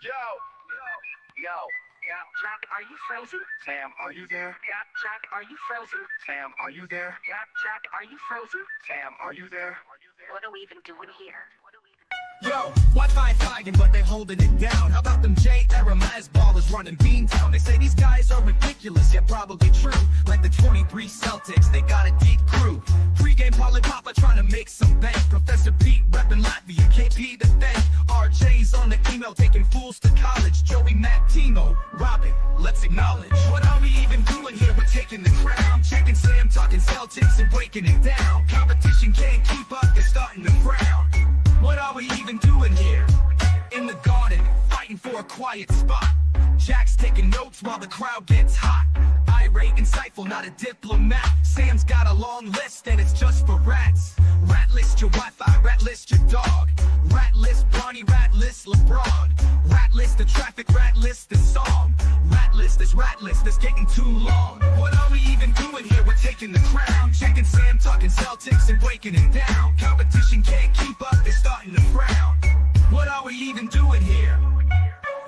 Yeah, Jack, are you frozen? Sam, are you there? Yeah, Jack, are you frozen? Sam, are you there? Yeah, Jack, are you frozen? Sam, are you there? What are we even doing here? Yo, Wi-Fi flagging, but they holding it down. How about them J-era Maz ballers running Beantown? They say these guys are ridiculous, yet probably true. Like the 23 Celtics, they got a deep crew. Pregame Polly Papa trying to make some bank. Professor Pete repping Latvia, KP to thank. RJ's on the email taking fools to college. Joey, Matt, Timo, Robin, let's acknowledge. What are we even doing here? We're taking the crown. Checking Sam, talking Celtics and breaking it down. Competition can't keep up, they're starting to frown. What are we even doing here? In the garden, fighting for a quiet spot. Jack's taking notes while the crowd gets hot. Irate, insightful, not a diplomat. Sam's got a long list and it's just for rats. Rat list your Wi-Fi, rat list your dog. Rat list Bronny, rat list LeBron. Rat list the traffic, rat list the song. Rat list that's getting too long. What are we even doing here? We're taking the crown. Checking Sam, talking Celtics and breaking it down. Competition can't keep up, they're starting to frown. What are we even doing here?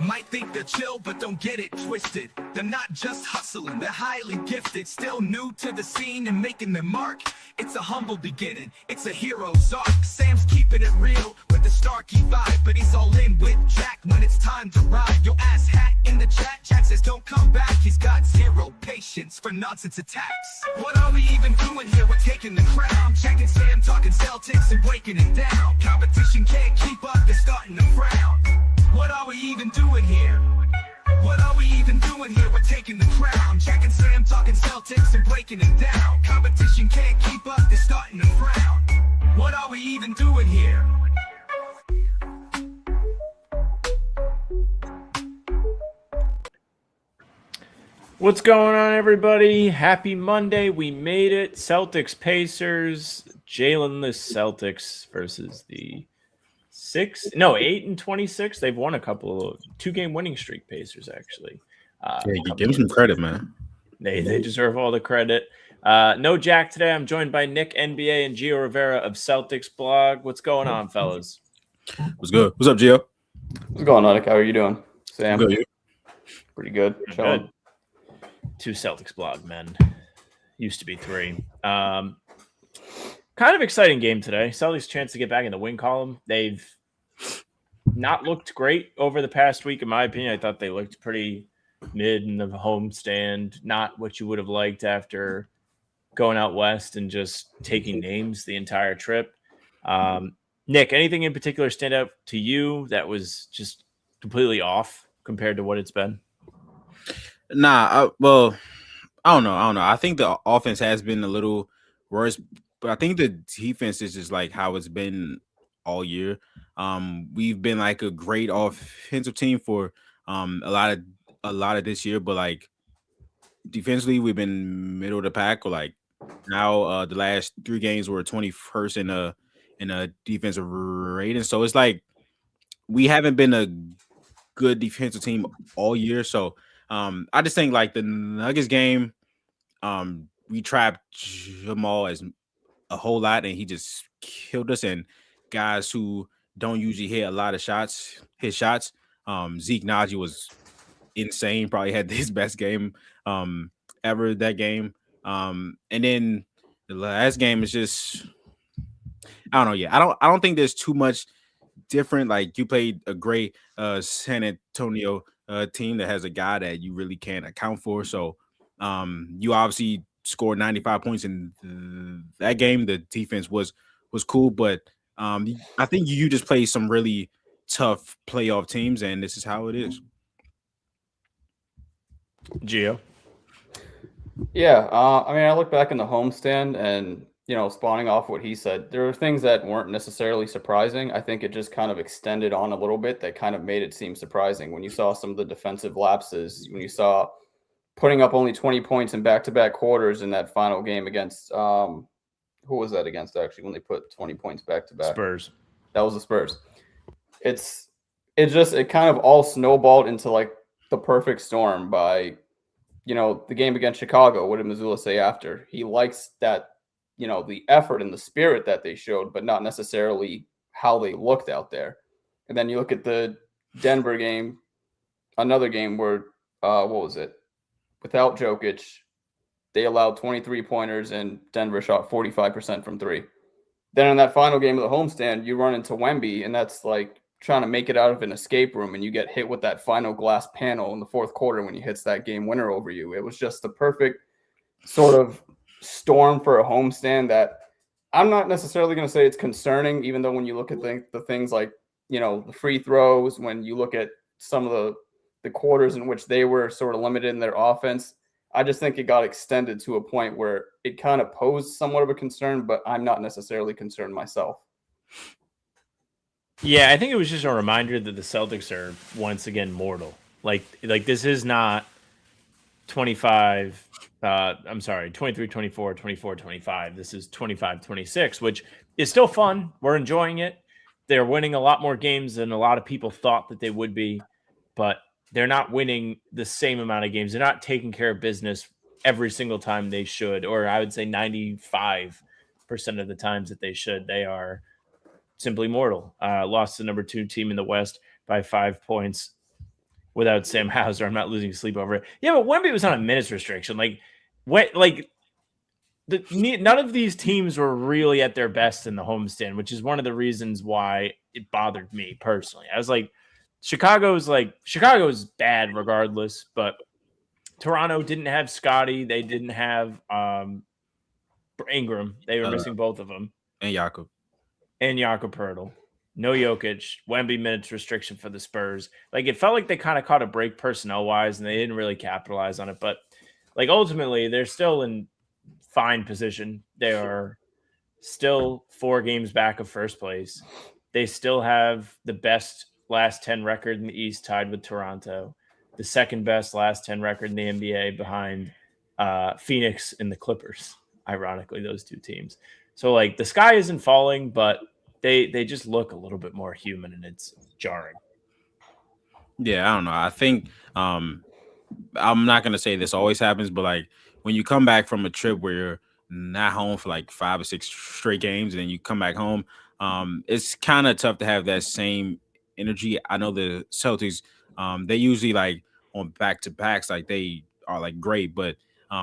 Might think they're chill, but don't get it twisted. They're not just hustling, they're highly gifted. Still new to the scene and making their mark. It's a humble beginning, it's a hero's arc. Sam's keeping it real with the Starkey vibe, but he's all in with Jack when it's time to ride. Yo, ass hat in the chat, Jack says don't come back. He's got zero patience for nonsense attacks. What are we even doing here? We're taking the crown. Checking Sam, talking Celtics and breaking it down. Competition can't keep up, they're starting to frown. What are we even doing here? What are we even doing here? We're taking the crown. Jack and Sam talking Celtics and breaking it down. Competition can't keep up, they're starting to frown. What are we even doing here? What's going on, everybody? Happy Monday. We made it. Celtics Pacers. Jalen-less Celtics versus the 8-26. They've won a couple of 2-game winning streak Pacers, actually. Yeah, give them some credit, man. They deserve all the credit. No Jack today. I'm joined by Nick NBA and Gio Rivera of Celtics blog. What's going on, fellas? What's good? What's up, Gio? What's going on, Nick? How are you doing? Sam? Good, you? Pretty good. Good. 2 Celtics blog men. Used to be 3. Kind of exciting game today. Celtics chance to get back in the win column. They've not looked great over the past week, in my opinion. I thought they looked pretty mid in the homestand. Not what you would have liked after going out west and just taking names the entire trip. Nick, anything in particular stand out to you that was just completely off compared to what it's been? I don't know. I think the offense has been a little worse, but I think the defense is just like how it's been all year. We've been like a great offensive team for a lot of this year, but like defensively, we've been middle of the pack. Or like now, the last 3 games were 21st in a defensive rating. So it's like we haven't been a good defensive team all year. So I just think like the Nuggets game, we trapped Jamal as a whole lot, and he just killed us. And guys who don't usually hit a lot of shots, hit shots. Zeke Naji was insane. Probably had his best game ever that game. And then the last game is just, I don't know. Yeah, I don't think there's too much different. Like you played a great San Antonio team that has a guy that you really can't account for. So you obviously scored 95 points in that game. The defense was cool, but I think you just play some really tough playoff teams, and this is how it is. Gio? Yeah, I mean, I look back in the homestand and, spawning off what he said, there were things that weren't necessarily surprising. I think it just kind of extended on a little bit that kind of made it seem surprising. When you saw some of the defensive lapses, when you saw putting up only 20 points in back-to-back quarters in that final game against who was that against, actually, when they put 20 points back-to-back? Spurs. That was the Spurs. It kind of all snowballed into like the perfect storm by, the game against Chicago. What did Missoula say after? He likes that, the effort and the spirit that they showed, but not necessarily how they looked out there. And then you look at the Denver game, another game where what was it? Without Jokic, they allowed 23 pointers and Denver shot 45% from three. Then in that final game of the homestand, you run into Wemby, and that's like trying to make it out of an escape room, and you get hit with that final glass panel in the fourth quarter when he hits that game winner over you. It was just the perfect sort of storm for a homestand that I'm not necessarily going to say it's concerning, even though when you look at the things like, the free throws, when you look at some of the quarters in which they were sort of limited in their offense, I just think it got extended to a point where it kind of posed somewhat of a concern, but I'm not necessarily concerned myself. Yeah, I think it was just a reminder that the Celtics are once again mortal. Like this is not 25, 23, 24, 24, 25. This is 25, 26, which is still fun. We're enjoying it. They're winning a lot more games than a lot of people thought that they would be, but they're not winning the same amount of games. They're not taking care of business every single time they should, or I would say 95% of the times that they should. They are simply mortal. Lost the number 2 team in the West by 5 points without Sam Hauser. I'm not losing sleep over it. Yeah, but Wemby was on a minutes restriction. None of these teams were really at their best in the homestand, which is one of the reasons why it bothered me personally. I was like, Chicago's bad regardless, but Toronto didn't have Scotty. They didn't have Ingram. They were missing both of them. And Jakob Poeltl. No Jokic. Wemby minutes restriction for the Spurs. Like, it felt like they kind of caught a break personnel-wise, and they didn't really capitalize on it. But, ultimately, they're still in fine position. They are still 4 games back of first place. They still have the best last 10 record in the East, tied with Toronto. The second best last 10 record in the NBA behind Phoenix and the Clippers. Ironically, those 2 teams. So, the sky isn't falling, but they just look a little bit more human, and it's jarring. Yeah, I don't know. I think I'm not going to say this always happens, but, when you come back from a trip where you're not home for, 5 or 6 straight games, and then you come back home, it's kind of tough to have that same energy. I know the Celtics, they usually, on back-to-backs, they are, great, but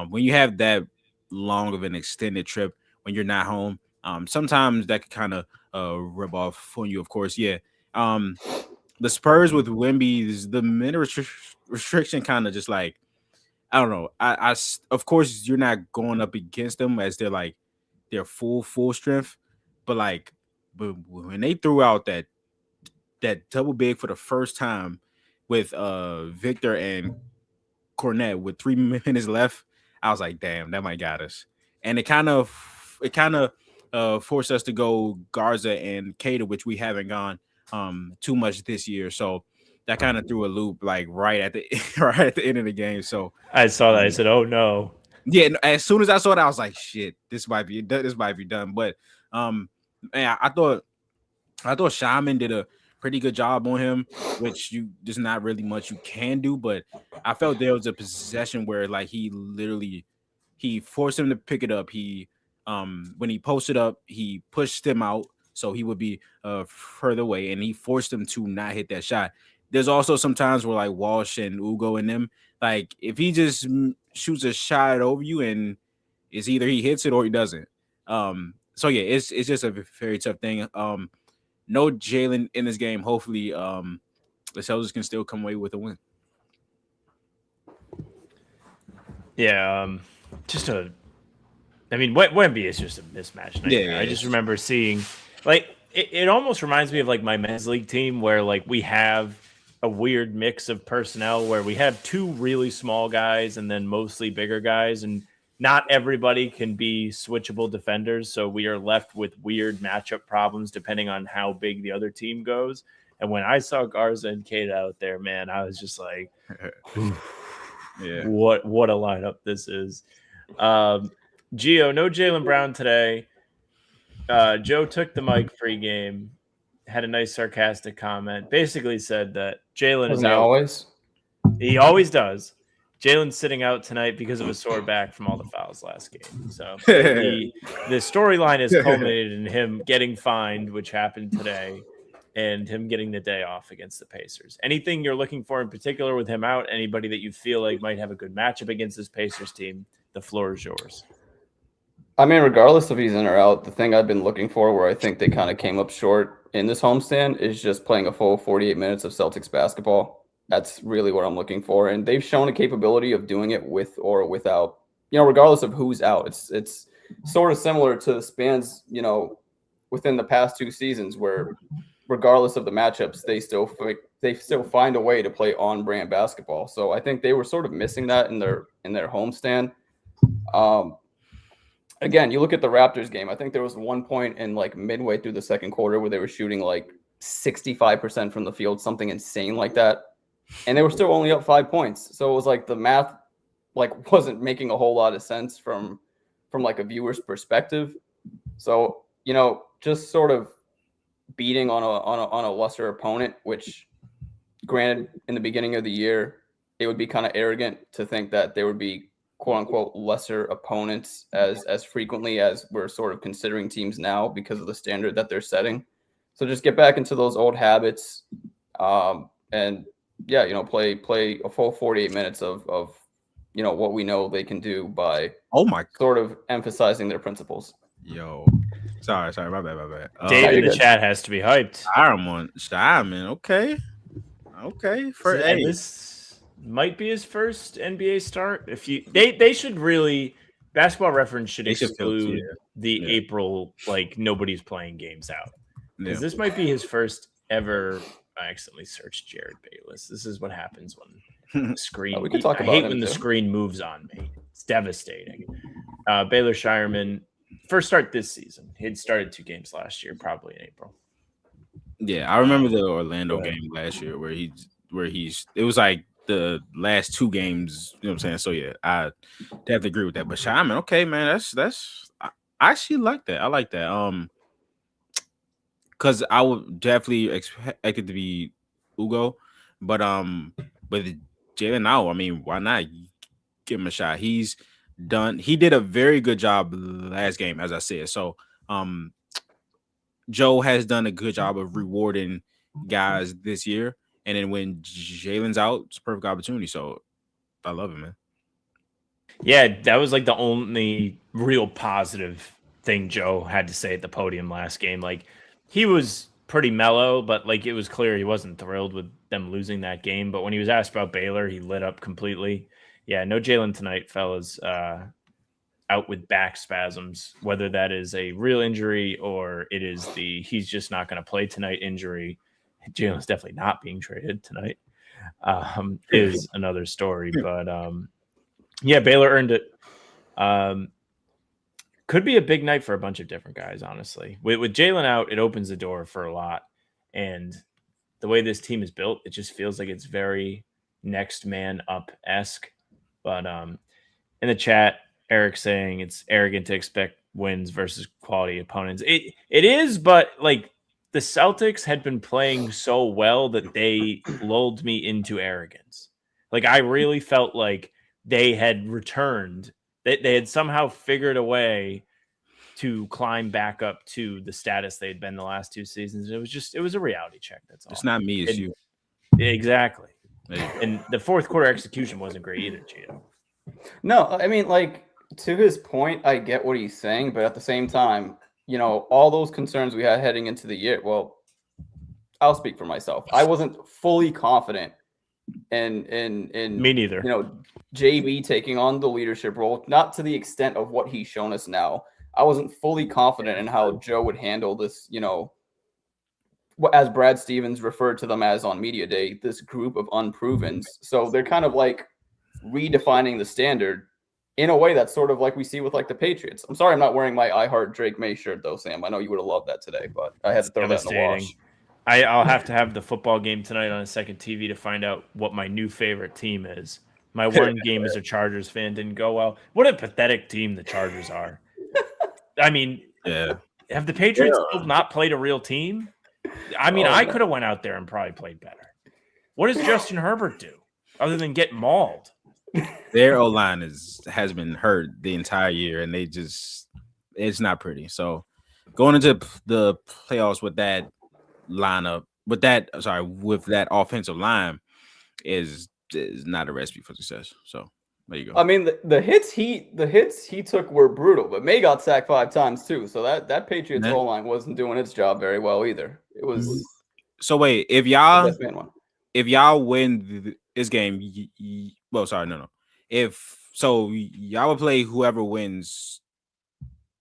when you have that long of an extended trip, when you're not home, sometimes that could kind of rub off on you, of course. Yeah. The Spurs with Wemby, the minute restriction kind of just I don't know. I of course you're not going up against them as they're their full strength, but when they threw out that double big for the first time with Victor and Cornette with 3 minutes left, I was like, damn, that might got us. And it kind of forced us to go Garza and Cater, which we haven't gone too much this year. So that kind of threw a loop right at the end of the game. So I saw that. I said, "Oh no!" Yeah. As soon as I saw it, I was like, "Shit, this might be done." But man, I thought Shaman did a pretty good job on him, which there's not really much you can do. But I felt there was a possession where he forced him to pick it up. He when he posted up, he pushed him out so he would be further away, and he forced him to not hit that shot. There's also some times where Walsh and Ugo and them, if he just shoots a shot over you, and it's either he hits it or he doesn't. So yeah, it's just a very tough thing. No Jalen in this game. Hopefully, the Celtics can still come away with a win. Yeah, Wemby is just a mismatch nightmare. Yeah, I just remember seeing, it almost reminds me of my men's league team where we have a weird mix of personnel where we have 2 really small guys and then mostly bigger guys, and not everybody can be switchable defenders. So we are left with weird matchup problems depending on how big the other team goes. And when I saw Garza and Kate out there, man, I was just like, yeah, what a lineup this is. Gio, no Jaylen Brown today. Joe took the mic pregame, had a nice sarcastic comment, basically said that Jaylen is out. Always? He always does. Jaylen's sitting out tonight because of a sore back from all the fouls last game. So the storyline is culminated in him getting fined, which happened today. and him getting the day off against the Pacers. Anything you're looking for in particular with him out? Anybody that you feel like might have a good matchup against this Pacers team? The floor is yours. I mean, regardless if he's in or out, the thing I've been looking for where I think they kind of came up short in this homestand is just playing a full 48 minutes of Celtics basketball. That's really what I'm looking for. And they've shown a capability of doing it with or without, regardless of who's out. It's sort of similar to the spans, within the past 2 seasons where regardless of the matchups, they still find a way to play on-brand basketball. So I think they were sort of missing that in their homestand. Again, you look at the Raptors game. I think there was one point in like midway through the second quarter where they were shooting like 65% from the field, something insane like that, and they were still only up 5 points. So it was like the math like wasn't making a whole lot of sense from like a viewer's perspective. So just sort of beating on a lesser opponent, which granted in the beginning of the year it would be kind of arrogant to think that there would be quote unquote lesser opponents as frequently as we're sort of considering teams now because of the standard that they're setting. So just get back into those old habits, and play a full 48 minutes of what we know they can do by sort of emphasizing their principles. Yo, sorry, my bad. Dave in the chat has to be hyped. I'm on Simon. Okay. This might be his first NBA start. They should really, Basketball Reference should exclude the April like nobody's playing games out, because this might be his first ever. I accidentally searched Jared Bayless. This is what happens when the screen. We could talk about I hate when the screen moves on me. It's devastating. Baylor Shireman, first start this season. He'd started 2 games last year, probably in April. Yeah, I remember the Orlando game last year where it was like the last 2 games, you know what I'm saying? So yeah, I definitely agree with that. But Shaman, okay, man, that's I actually like that. I like that. Because I would definitely expect it to be Ugo, but Jalen out, I mean, why not give him a shot? He did a very good job last game, as I said. So Joe has done a good job of rewarding guys this year. And then when Jalen's out, it's a perfect opportunity. So I love it, man. Yeah, that was like the only real positive thing Joe had to say at the podium last game. Like, he was pretty mellow, but like it was clear he wasn't thrilled with them losing that game. But when he was asked about Baylor, he lit up completely. Yeah, no Jalen tonight, fellas. Out with back spasms, whether that is a real injury or it is he's just not going to play tonight injury. Jalen's definitely not being traded tonight, is another story. But yeah, Baylor earned it. Could be a big night for a bunch of different guys, honestly. With Jalen out, it opens the door for a lot. And the way this team is built, it just feels like it's very next man up-esque. But in the chat, Eric saying it's arrogant to expect wins versus quality opponents. It is, but like the Celtics had been playing so well that they lulled me into arrogance. Like I really felt like they had returned. They had somehow figured a way to climb back up to the status they'd been the last 2 seasons. It was a reality check. That's all. It's not me, it's you. Exactly. And the fourth quarter execution wasn't great either, Gio. No, I mean, like, to his point, I get what he's saying, but at the same time, all those concerns we had heading into the year, well, I'll speak for myself. I wasn't fully confident in me neither. JB taking on the leadership role, not to the extent of what he's shown us now. I wasn't fully confident in how Joe would handle this, as Brad Stevens referred to them as on Media Day, this group of unprovens. So they're kind of like redefining the standard in a way that's sort of like we see with like the Patriots. I'm sorry I'm not wearing my I Heart Drake May shirt though, Sam. I know you would have loved that today, but I had to throw that in the wash. I'll have to have the football game tonight on a second TV to find out what my new favorite team is. My one game as a Chargers fan didn't go well. What a pathetic team the Chargers are. I mean, have the Patriots still not played a real team? I mean, I could have went out there and probably played better. What does Justin Herbert do other than get mauled? Their O-line has been hurt the entire year, and it's not pretty. So going into the playoffs with that lineup with that offensive line is not a recipe for success. So there you go. I mean, the hits he took were brutal, but May got sacked 5 times too. So that Patriots O line wasn't doing its job very well either. It was So wait, the best man one. if y'all win this game, well, sorry, no. If so, y'all would play whoever wins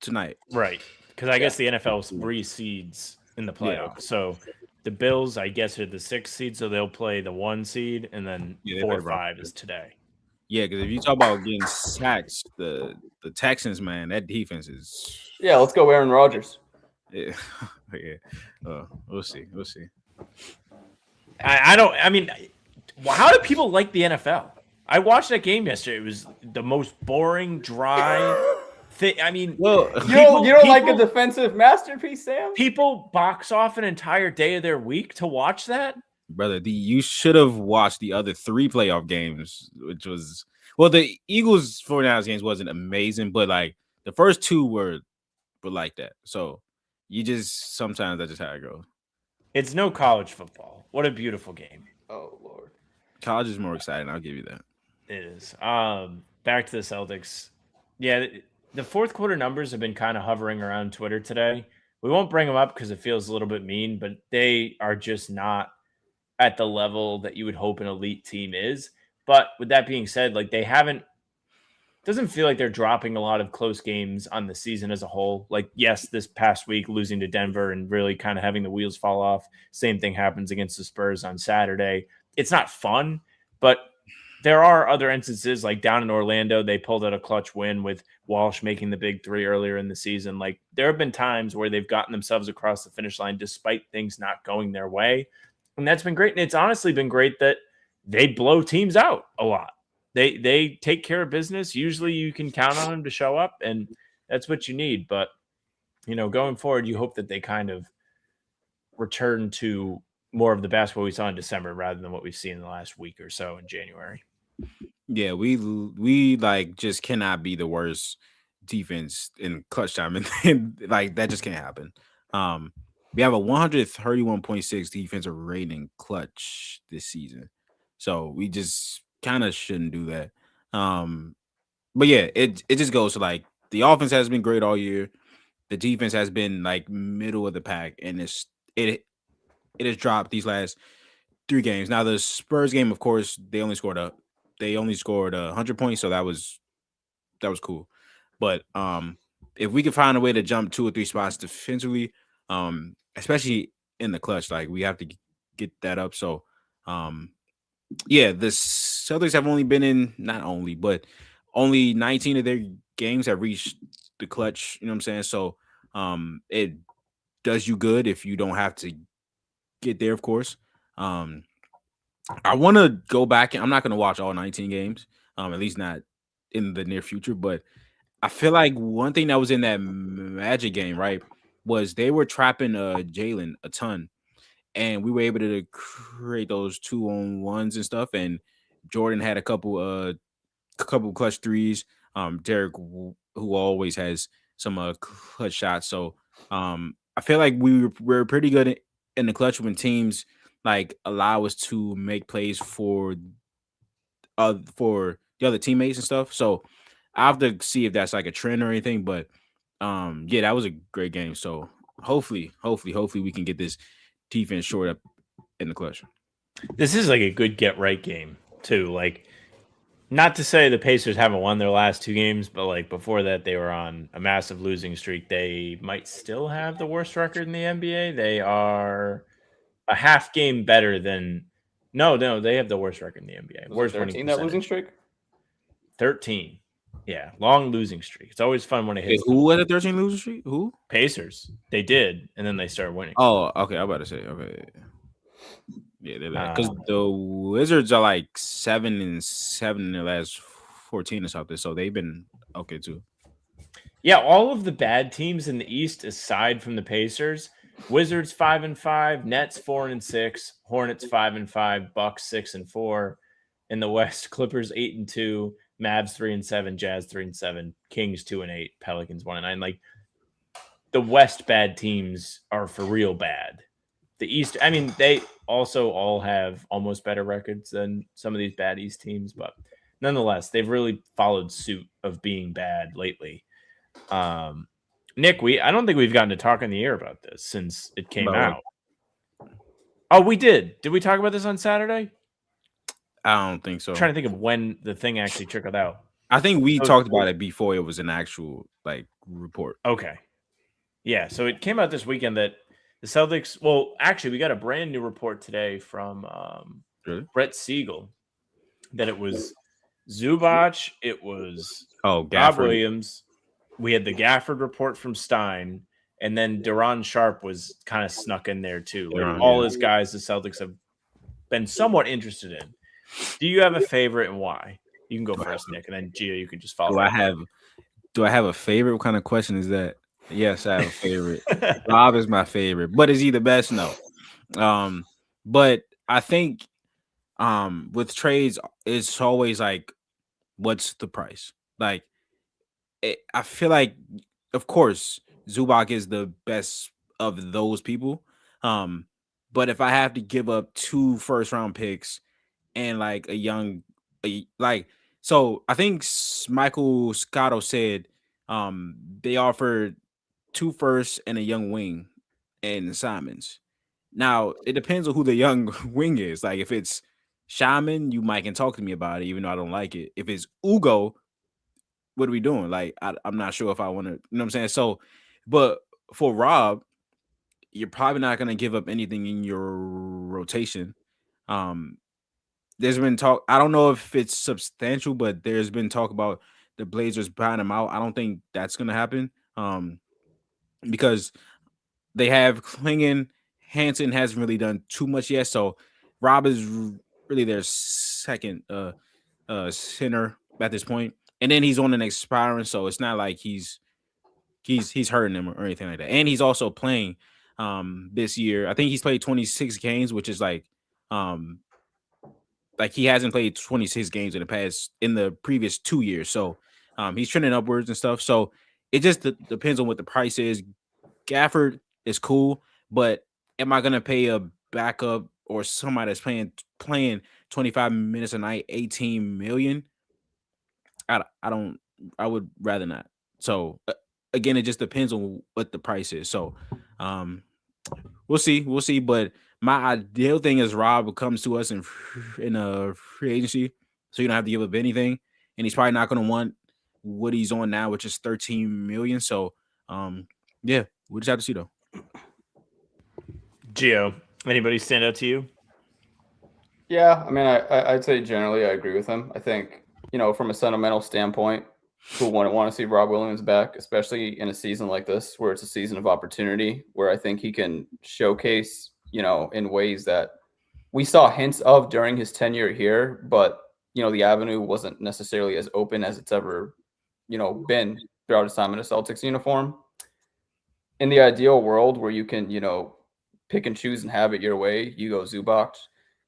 tonight, right? Because I guess the NFL reseeds in the playoffs. So the Bills, I guess, are the 6th seed, so they'll play the 1 seed, and then 4 or 5 is today. Yeah, because if you talk about getting sacks, the Texans, man, that defense is. Yeah, let's go, Aaron Rodgers. Yeah, we'll see. I mean, how do people like the NFL? I watched that game yesterday. It was the most boring, dry thing. I mean, well, you don't like a defensive masterpiece, Sam? People box off an entire day of their week to watch that. Brother, you should have watched the other 3 playoff games, which was the Eagles 49ers games wasn't amazing, but like the first 2 were like that. So you just sometimes that's just how it goes. It's no college football. What a beautiful game. Oh Lord. College is more exciting, I'll give you that. It is. Back to the Celtics. Yeah, the fourth quarter numbers have been kind of hovering around Twitter today. We won't bring them up because it feels a little bit mean, but they are just not at the level that you would hope an elite team is. But with that being said, like doesn't feel like they're dropping a lot of close games on the season as a whole. Like, yes, this past week losing to Denver and really kind of having the wheels fall off. Same thing happens against the Spurs on Saturday. It's not fun, but there are other instances like down in Orlando, they pulled out a clutch win with Walsh making the big 3 earlier in the season. Like, there have been times where they've gotten themselves across the finish line despite things not going their way. And that's been great. And it's honestly been great that they blow teams out a lot. They take care of business. Usually you can count on them to show up, and that's what you need. But, going forward, you hope that they kind of return to more of the basketball we saw in December rather than what we've seen in the last week or so in January. Yeah, we like just cannot be the worst defense in clutch time, and like that just can't happen. We have a 131.6 defensive rating clutch this season, so we just kind of shouldn't do that. But yeah, it just goes to like the offense has been great all year. The defense has been like middle of the pack, and it has dropped these last 3 games. Now the Spurs game, of course, they only scored 100 points, so that was cool. But if we could find a way to jump 2 or 3 spots defensively, especially in the clutch, like we have to get that up. So yeah, the Celtics have only only 19 of their games have reached the clutch. You know what I'm saying? So it does you good if you don't have to get there, of course. I want to go back, and I'm not going to watch all 19 games, at least not in the near future. But I feel like one thing that was in that Magic game, right, was they were trapping Jalen a ton. And we were able to create those 2-on-1s and stuff. And Jordan had a couple clutch threes. Derek, who always has some clutch shots. So I feel like we're pretty good in the clutch when teams like allow us to make plays for the other teammates and stuff. So I have to see if that's like a trend or anything. But yeah, that was a great game. So hopefully we can get this defense short up in the clutch. This is like a good get right game too. Like, not to say the Pacers haven't won their last 2 games, but like before that they were on a massive losing streak. They might still have the worst record in the NBA. They are a half game better than no, they have the worst record in the NBA. Worst 13 that losing streak? 13. Yeah, long losing streak. It's always fun when it hits. Who had a 13 losing streak? Who? Pacers. They did, and then they started winning. Oh, okay. I'm about to say, okay. Yeah, they're because the Wizards are like 7-7 in their last 14 or something, so they've been okay too. Yeah, all of the bad teams in the East, aside from the Pacers, Wizards 5-5, Nets 4-6, Hornets 5-5, Bucks 6-4. In the West, Clippers 8-2, Mavs 3-7, Jazz 3-7, Kings 2-8, Pelicans 1-9. Like, the West bad teams are for real bad. the East. I mean, they also all have almost better records than some of these bad East teams, but nonetheless, they've really followed suit of being bad lately. Nick, I don't think we've gotten to talk in the air about this since it came out. Oh, we did. Did we talk about this on Saturday? I don't think so. I'm trying to think of when the thing actually trickled out. I think we talked about it before it was an actual like report. Okay. Yeah, so it came out this weekend that the Celtics. Well, actually, we got a brand new report today from Really? Brett Siegel that it was Zubac, it was Rob Gafford. Williams. We had the Gafford report from Stein, and then Duran Sharp was kind of snuck in there too. Like all his guys, the Celtics have been somewhat interested in. Do you have a favorite and why? You can go first, Nick, and then Gio, you can just follow. Do I have a favorite? What kind of question is that? Yes, I have a favorite. Rob is my favorite, but is he the best? No. But I think with trades, it's always like, what's the price? Like, I feel like, of course, Zubac is the best of those people. But if I have to give up 2 first-round picks and like so I think Michael Scotto said they offered 2 firsts and a young wing and Simons. Now it depends on who the young wing is. Like if it's Shaman, you might can talk to me about it, even though I don't like it. If it's Ugo, what are we doing? Like I'm not sure if I want to, you know what I'm saying? So, but for Rob, you're probably not going to give up anything in your rotation. There's been talk. I don't know if it's substantial, but there's been talk about the Blazers buying him out. I don't think that's going to happen. Because they have Klingon. Hansen hasn't really done too much yet. So Rob is really their second center at this point. And then he's on an expiring, so it's not like he's hurting him or anything like that. And he's also playing this year. I think he's played 26 games, which is like he hasn't played 26 games in the previous 2 years. So he's trending upwards and stuff. So it just depends on what the price is. Gafford is cool, but am I gonna pay a backup or somebody that's playing 25 minutes a night, 18 million? I would rather not. So again, it just depends on what the price is. So we'll see. But my ideal thing is Rob comes to us in a free agency, so you don't have to give up anything, and he's probably not going to want what he's on now, which is 13 million. So yeah, we'll just have to see though. Gio, anybody stand out to you? Yeah, I mean, I'd say generally I agree with him. I think, from a sentimental standpoint, who wouldn't want to see Rob Williams back, especially in a season like this where it's a season of opportunity, where I think he can showcase, in ways that we saw hints of during his tenure here, but, the avenue wasn't necessarily as open as it's ever, been throughout his time in a Celtics uniform. In the ideal world where you can, pick and choose and have it your way, you go Zubac.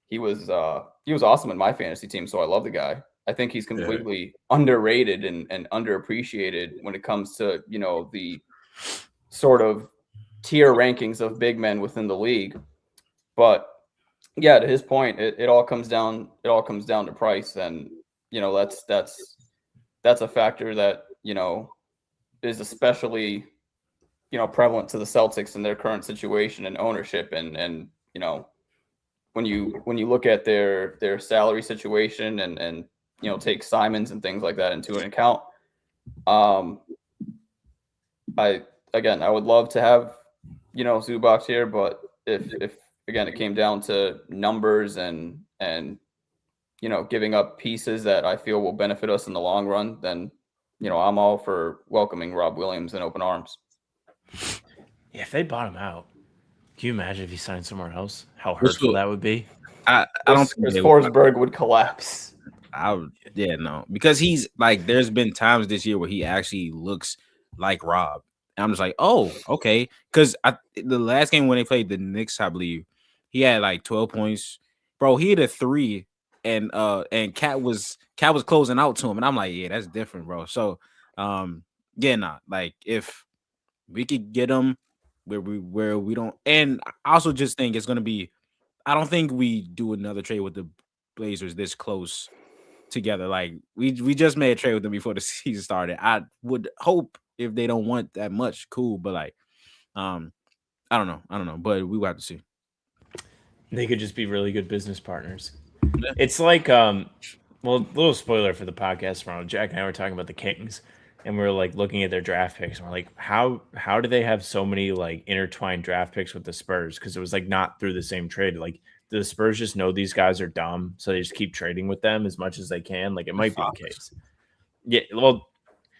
He was awesome in my fantasy team, so I love the guy. I think he's completely underrated and underappreciated when it comes to, the sort of tier rankings of big men within the league. But yeah, to his point, it all comes down to price. And, that's a factor that, is especially, prevalent to the Celtics in their current situation and ownership. And, when you look at their salary situation and take Simons and things like that into an account. I would love to have, Zubac here, but if again, it came down to numbers and giving up pieces that I feel will benefit us in the long run, then, I'm all for welcoming Rob Williams in open arms. Yeah, if they bought him out, can you imagine if he signed somewhere else? How hurtful that would be. I don't think Forsberg would collapse. Because he's like, there's been times this year where he actually looks like Rob, and I'm just like, oh, okay. Because the last game when they played the Knicks, I believe he had like 12 points, bro. He had a 3, and Cat was closing out to him, and I'm like, yeah, that's different, bro. So, like if we could get him where we don't. And I also just think it's gonna be. I don't think we do another trade with the Blazers this close together. Like we just made a trade with them before the season started. I would hope if they don't want that much, cool. But like, I don't know. But we will have to see. They could just be really good business partners. Yeah. It's like, well, little spoiler for the podcast tomorrow. Jack and I were talking about the Kings, and we are like looking at their draft picks, and we're like, how do they have so many like intertwined draft picks with the Spurs? Because it was like not through the same trade. Like, do the Spurs just know these guys are dumb, so they just keep trading with them as much as they can? Like, it might be the case. Yeah, well,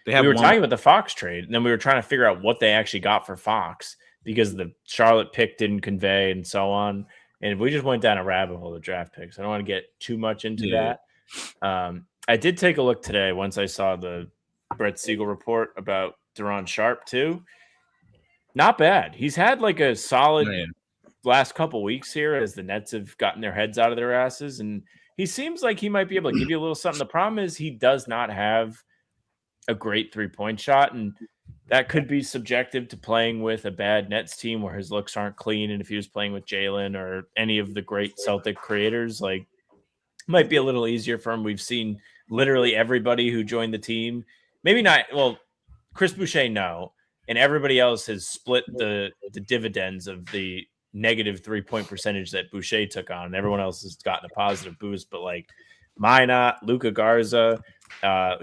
They have we were one. talking about the Fox trade, and then we were trying to figure out what they actually got for Fox because the Charlotte pick didn't convey and so on. And we just went down a rabbit hole of draft picks. I don't want to get too much into that. I did take a look today once I saw the Brett Siegel report about Deron Sharp too. Not bad. He's had like a solid last couple weeks here as the Nets have gotten their heads out of their asses, and he seems like he might be able to give you a little something. The problem is he does not have a great 3-point shot, and that could be subjective to playing with a bad Nets team where his looks aren't clean. And if he was playing with Jalen or any of the great Celtic creators, like, might be a little easier for him. We've seen literally everybody who joined the team. Maybe not. Well, Chris Boucher, no. And everybody else has split the dividends of the negative 3-point percentage that Boucher took on. And everyone else has gotten a positive boost. But like Minot, Luka Garza,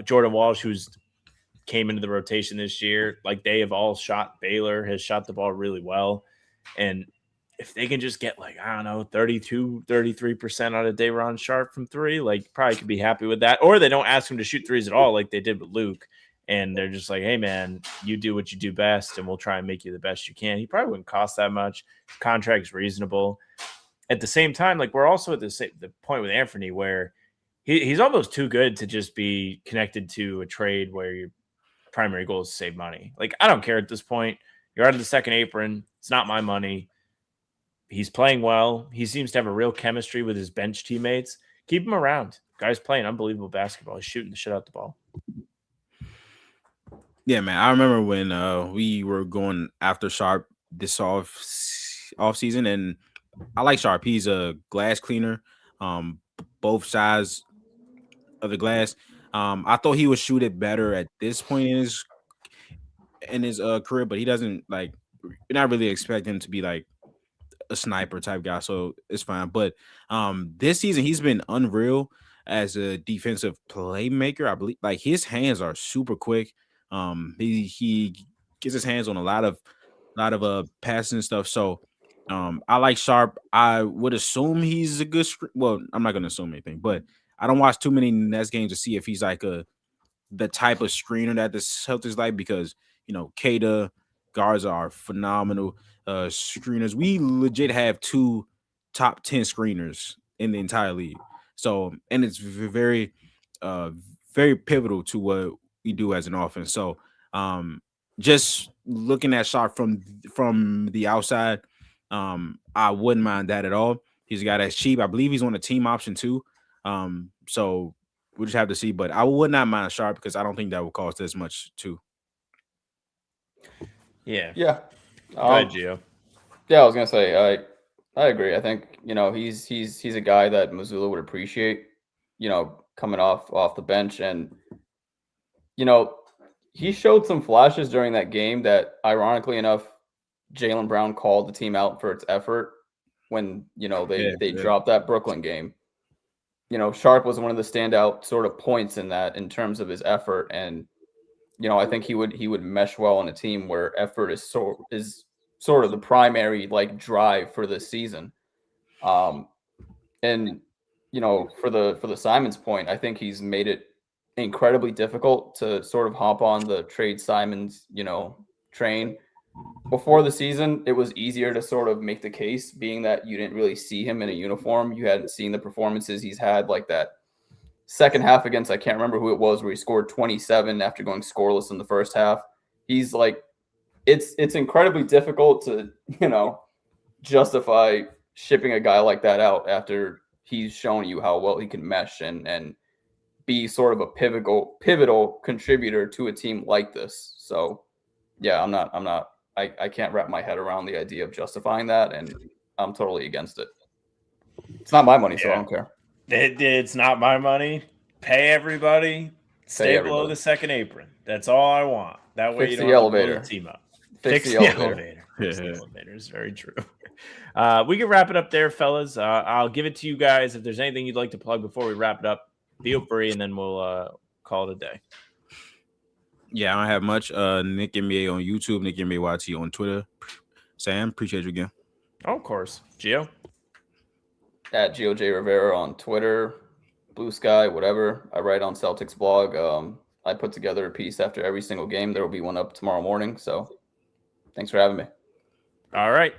Jordan Walsh, who's came into the rotation this year, like they have all shot. Baylor has shot the ball really well. And if they can just get like, I don't know, 32, 33% out of Deron Sharp from three, like probably could be happy with that. Or they don't ask him to shoot threes at all like they did with Luke. And they're just like, hey, man, you do what you do best, and we'll try and make you the best you can. He probably wouldn't cost that much. His contract's reasonable. At the same time, like we're also at the point with Anthony where he's almost too good to just be connected to a trade where your primary goal is to save money. Like, I don't care at this point. You're out of the second apron. It's not my money. He's playing well. He seems to have a real chemistry with his bench teammates. Keep him around. Guy's playing unbelievable basketball. He's shooting the shit out the ball. Yeah, man. I remember when we were going after Sharp this off season, and I like Sharp. He's a glass cleaner, both sides of the glass. I thought he would shoot it better at this point in his career, but he doesn't like. You're not really expecting him to be like a sniper type guy, so it's fine. But this season he's been unreal as a defensive playmaker. I believe like his hands are super quick. He gets his hands on a lot of passes and stuff. So I like Sharp. I would assume he's a good well, I'm not gonna assume anything, but I don't watch too many Nets games to see if he's like the type of screener that the Celtics like, because Kata, Garza are phenomenal screeners. We legit have 2 top 10 screeners in the entire league. So, and it's very very pivotal to what we do as an offense. So, just looking at Sharp from the outside, I wouldn't mind that at all. He's a guy that's cheap. I believe he's on a team option too. So we'll just have to see. But I would not mind Sharp because I don't think that will cost as much too. Yeah. Yeah. Go ahead, Gio. Yeah, I was gonna say I agree. I think he's a guy that Missoula would appreciate. Coming off the bench, and he showed some flashes during that game that, ironically enough, Jaylen Brown called the team out for its effort when they dropped that Brooklyn game. Sharp was one of the standout sort of points in that in terms of his effort, and I think he would mesh well on a team where effort is sort of the primary like drive for this season. And for the Simons point, I think he's made it incredibly difficult to sort of hop on the trade Simons train. Before the season, it was easier to sort of make the case, being that you didn't really see him in a uniform. You hadn't seen the performances he's had, like that second half against, I can't remember who it was, where he scored 27 after going scoreless in the first half. He's like, it's incredibly difficult to, justify shipping a guy like that out after he's shown you how well he can mesh and be sort of a pivotal contributor to a team like this. So yeah, I'm not I can't wrap my head around the idea of justifying that, and I'm totally against it. It's not my money, so I don't care. It's not my money. Pay everybody. Stay below the second apron. That's all I want. That way you don't have to blow the team up. Fix the elevator. Fix the elevator is very true. We can wrap it up there, fellas. I'll give it to you guys. If there's anything you'd like to plug before we wrap it up, feel free, and then we'll call it a day. Yeah, I don't have much. Nick NBA on YouTube, Nick NBA YT on Twitter. Sam, appreciate you again. Oh, of course. Gio? At GOJ Rivera on Twitter, Blue Sky, whatever. I write on Celtics blog. I put together a piece after every single game. There will be one up tomorrow morning. So thanks for having me. All right.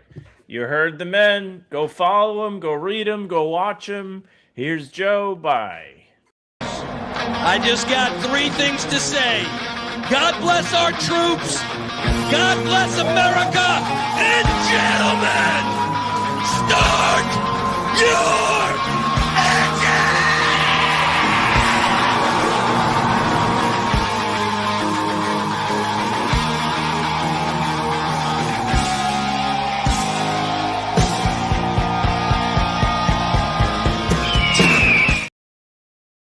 You heard the men. Go follow them. Go read them. Go watch them. Here's Joe. Bye. I just got 3 things to say. God bless our troops. God bless America. And gentlemen, start your